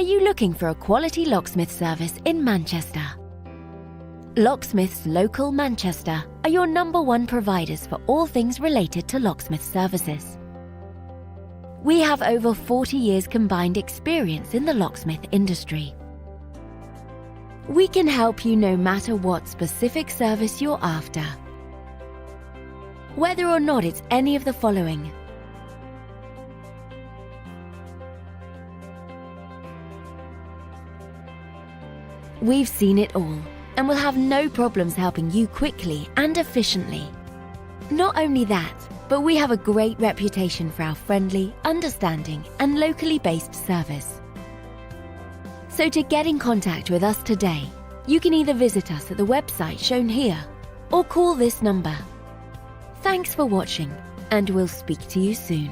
Are you looking for a quality locksmith service in Manchester? Locksmiths Local Manchester are your #1 providers for all things related to locksmith services. We have over 40 years combined experience in the locksmith industry. We can help you no matter what specific service you're after. Whether or not it's any of the following: we've seen it all and will have no problems helping you quickly and efficiently. Not only that, but we have a great reputation for our friendly, understanding, and locally based service. So to get in contact with us today, you can either visit us at the website shown here or call this number. Thanks for watching, and we'll speak to you soon.